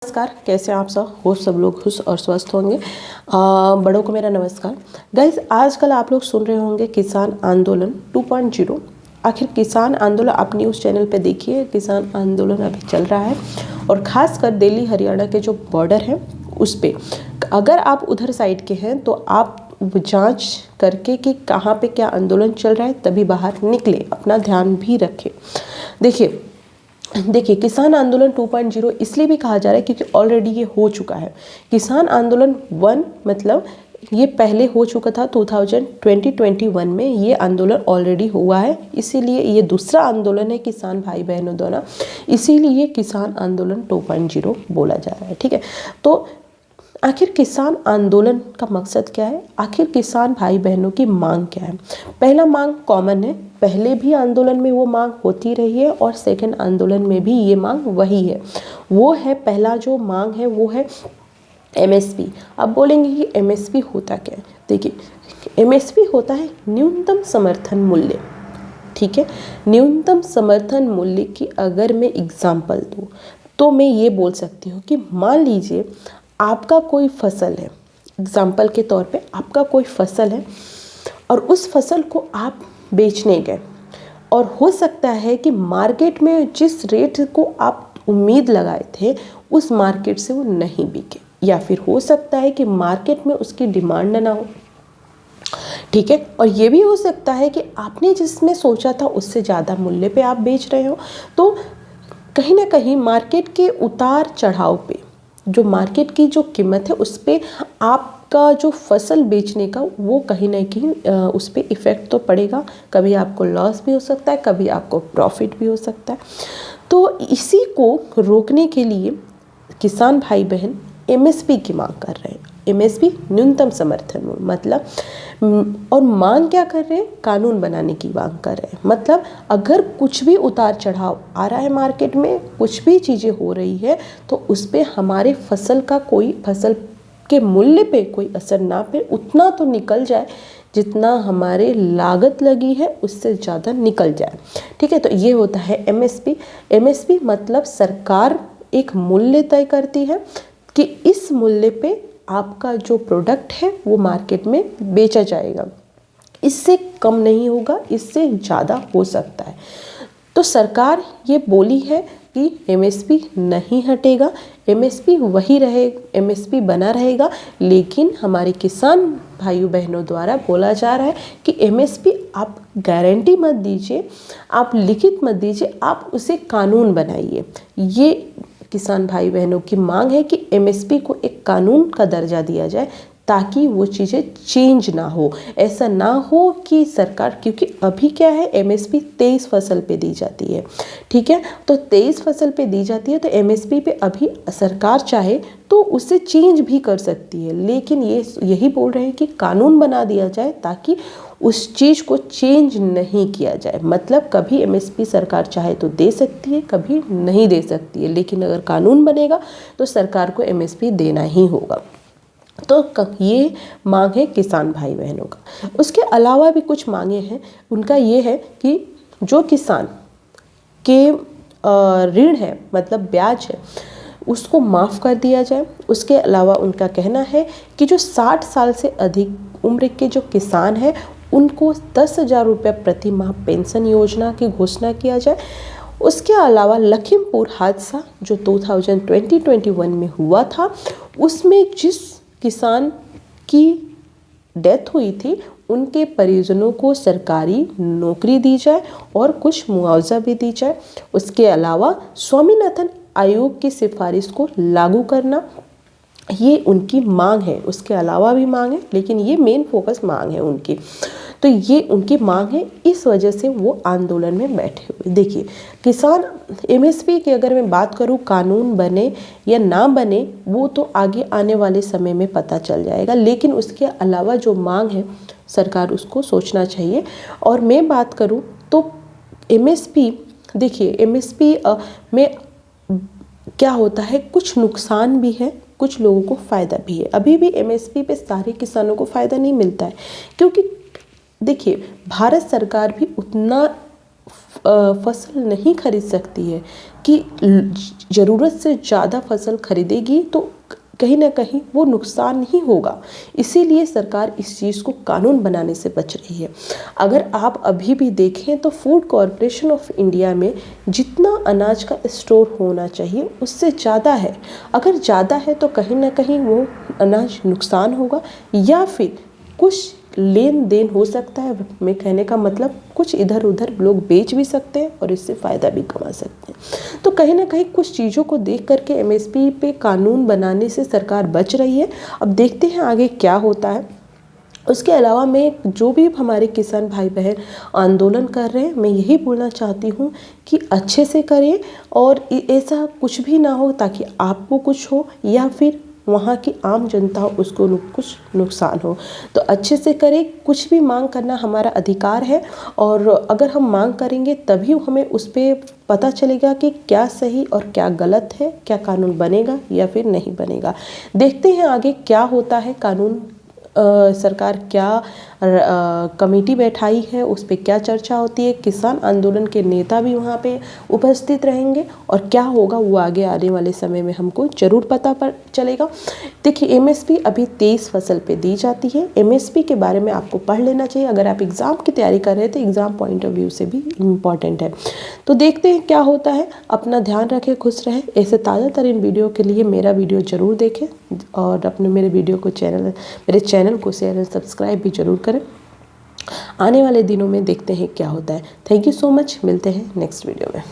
नमस्कार, कैसे हैं आप सब? हो सब लोग खुश और स्वस्थ होंगे। बड़ों को मेरा नमस्कार। गाइज, आजकल आप लोग सुन रहे होंगे किसान आंदोलन 2.0। आखिर किसान आंदोलन आप न्यूज़ चैनल पे देखिए, किसान आंदोलन अभी चल रहा है और ख़ासकर दिल्ली हरियाणा के जो बॉर्डर है उस पे अगर आप उधर साइड के हैं तो आप जांच करके कि कहाँ पे क्या आंदोलन चल रहा है तभी बाहर निकले, अपना ध्यान भी रखें। देखिए किसान आंदोलन 2.0 इसलिए भी कहा जा रहा है क्योंकि ऑलरेडी ये हो चुका है। किसान आंदोलन 1 मतलब ये पहले हो चुका था 2021 में, ये आंदोलन ऑलरेडी हुआ है, इसीलिए ये दूसरा आंदोलन है किसान भाई बहनों द्वारा, इसीलिए किसान आंदोलन 2.0 बोला जा रहा है। ठीक है, तो आखिर किसान आंदोलन का मकसद क्या है? आखिर किसान भाई बहनों की मांग क्या है? पहला मांग कॉमन है, पहले भी आंदोलन में वो मांग होती रही है और सेकंड आंदोलन में भी ये मांग वही है। वो है, पहला जो मांग है वो है एमएसपी। अब बोलेंगे कि एमएसपी होता क्या है? देखिए, एमएसपी होता है न्यूनतम समर्थन मूल्य। ठीक है, न्यूनतम समर्थन मूल्य की अगर मैं एग्जाम्पल दूँ तो मैं ये बोल सकती हूँ कि मान लीजिए आपका कोई फसल है, एग्जाम्पल के तौर पे आपका कोई फसल है और उस फसल को आप बेचने गए और हो सकता है कि मार्केट में जिस रेट को आप उम्मीद लगाए थे उस मार्केट से वो नहीं बिके, या फिर हो सकता है कि मार्केट में उसकी डिमांड ना हो। ठीक है, और ये भी हो सकता है कि आपने जिसमें सोचा था उससे ज़्यादा मूल्य पे आप बेच रहे हो। तो कहीं ना कहीं मार्केट के उतार चढ़ाव पे, जो मार्केट की जो कीमत है उस पर आपका जो फसल बेचने का वो कहीं ना कहीं उस पर इफ़ेक्ट तो पड़ेगा। कभी आपको लॉस भी हो सकता है, कभी आपको प्रॉफिट भी हो सकता है। तो इसी को रोकने के लिए किसान भाई बहन एमएसपी की मांग कर रहे हैं। एमएसपी न्यूनतम समर्थन मूल्य मतलब, और मांग क्या कर रहे हैं? कानून बनाने की मांग कर रहे हैं। मतलब अगर कुछ भी उतार चढ़ाव आ रहा है मार्केट में, कुछ भी चीज़ें हो रही है तो उस पर हमारे फसल के मूल्य पे कोई असर ना पे, उतना तो निकल जाए जितना हमारे लागत लगी है उससे ज़्यादा निकल जाए। ठीक है, तो ये होता है एमएसपी। एमएसपी मतलब सरकार एक मूल्य तय करती है कि इस मूल्य पे आपका जो प्रोडक्ट है वो मार्केट में बेचा जाएगा, इससे कम नहीं होगा, इससे ज़्यादा हो सकता है। तो सरकार ये बोली है कि एमएसपी नहीं हटेगा, एमएसपी वही रहे, एमएसपी बना रहेगा। लेकिन हमारे किसान भाइयों बहनों द्वारा बोला जा रहा है कि एमएसपी आप गारंटी मत दीजिए, आप लिखित मत दीजिए, आप उसे कानून बनाइए। ये किसान भाई बहनों की मांग है कि एमएसपी को एक कानून का दर्जा दिया जाए ताकि वो चीज़ें चेंज ना हो। ऐसा ना हो कि सरकार, क्योंकि अभी क्या है एमएसपी 23 फसल पे दी जाती है। ठीक है, तो 23 फसल पे दी जाती है तो एमएसपी पे अभी सरकार चाहे तो उससे चेंज भी कर सकती है। लेकिन यही बोल रहे हैं कि कानून बना दिया जाए ताकि उस चीज़ को चेंज नहीं किया जाए। मतलब कभी एमएसपी सरकार चाहे तो दे सकती है, कभी नहीं दे सकती है, लेकिन अगर कानून बनेगा तो सरकार को एमएसपी देना ही होगा। तो ये मांग है किसान भाई बहनों का। उसके अलावा भी कुछ मांगे हैं। उनका ये है कि जो किसान के ऋण है, मतलब ब्याज है, उसको माफ़ कर दिया जाए। उसके अलावा उनका कहना है कि जो 60 साल से अधिक उम्र के जो किसान हैं उनको 10,000 रुपये प्रति माह पेंशन योजना की घोषणा किया जाए। उसके अलावा लखीमपुर हादसा जो 2021 में हुआ था, उसमें जिस किसान की डेथ हुई थी उनके परिजनों को सरकारी नौकरी दी जाए और कुछ मुआवजा भी दी जाए। उसके अलावा स्वामीनाथन आयोग की सिफारिश को लागू करना, ये उनकी मांग है। उसके अलावा भी मांग है, लेकिन ये मेन फोकस मांग है उनकी। तो ये उनकी मांग है, इस वजह से वो आंदोलन में बैठे हुए। देखिए, किसान एमएसपी की अगर मैं बात करूँ, कानून बने या ना बने वो तो आगे आने वाले समय में पता चल जाएगा, लेकिन उसके अलावा जो मांग है सरकार उसको सोचना चाहिए। और मैं बात करूँ तो एमएसपी, देखिए एमएसपी में क्या होता है, कुछ नुकसान भी है, कुछ लोगों को फ़ायदा भी है। अभी भी एमएसपी पे सारे किसानों को फ़ायदा नहीं मिलता है, क्योंकि देखिए भारत सरकार भी उतना फसल नहीं खरीद सकती है कि ज़रूरत से ज़्यादा फसल खरीदेगी तो कहीं ना कहीं वो नुकसान ही होगा। इसीलिए सरकार इस चीज़ को कानून बनाने से बच रही है। अगर आप अभी भी देखें तो फूड कॉरपोरेशन ऑफ इंडिया में जितना अनाज का स्टोर होना चाहिए उससे ज़्यादा है। अगर ज़्यादा है तो कहीं ना कहीं वो अनाज नुकसान होगा या फिर कुछ लेन देन हो सकता है। मैं कहने का मतलब कुछ इधर उधर लोग बेच भी सकते हैं और इससे फ़ायदा भी कमा सकते हैं। तो कहीं ना कहीं कुछ चीज़ों को देख करके एमएसपी पे कानून बनाने से सरकार बच रही है। अब देखते हैं आगे क्या होता है। उसके अलावा मैं जो भी हमारे किसान भाई बहन आंदोलन कर रहे हैं, मैं यही बोलना चाहती हूँ कि अच्छे से करें और ऐसा कुछ भी ना हो ताकि आपको कुछ हो या फिर वहाँ की आम जनता उसको कुछ नुकसान हो। तो अच्छे से करें। कुछ भी मांग करना हमारा अधिकार है और अगर हम मांग करेंगे तभी हमें उस पर पता चलेगा कि क्या सही और क्या गलत है, क्या कानून बनेगा या फिर नहीं बनेगा। देखते हैं आगे क्या होता है। कानून सरकार क्या कमेटी बैठाई है, उस पर क्या चर्चा होती है। किसान आंदोलन के नेता भी वहाँ पे उपस्थित रहेंगे और क्या होगा वो आगे आने वाले समय में हमको ज़रूर पता चलेगा। देखिए एमएसपी अभी 23 फसल पे दी जाती है। एमएसपी के बारे में आपको पढ़ लेना चाहिए। अगर आप एग्ज़ाम की तैयारी कर रहे हैं तो एग्ज़ाम पॉइंट ऑफ व्यू से भी इम्पॉर्टेंट है। तो देखते हैं क्या होता है। अपना ध्यान रखें, खुश रहें। ऐसे ताज़ा तरीन वीडियो के लिए मेरा वीडियो ज़रूर देखें और अपने मेरे चैनल को शेयर और सब्सक्राइब भी ज़रूर करें। आने वाले दिनों में देखते हैं क्या होता है। Thank you so much. मिलते हैं नेक्स्ट वीडियो में।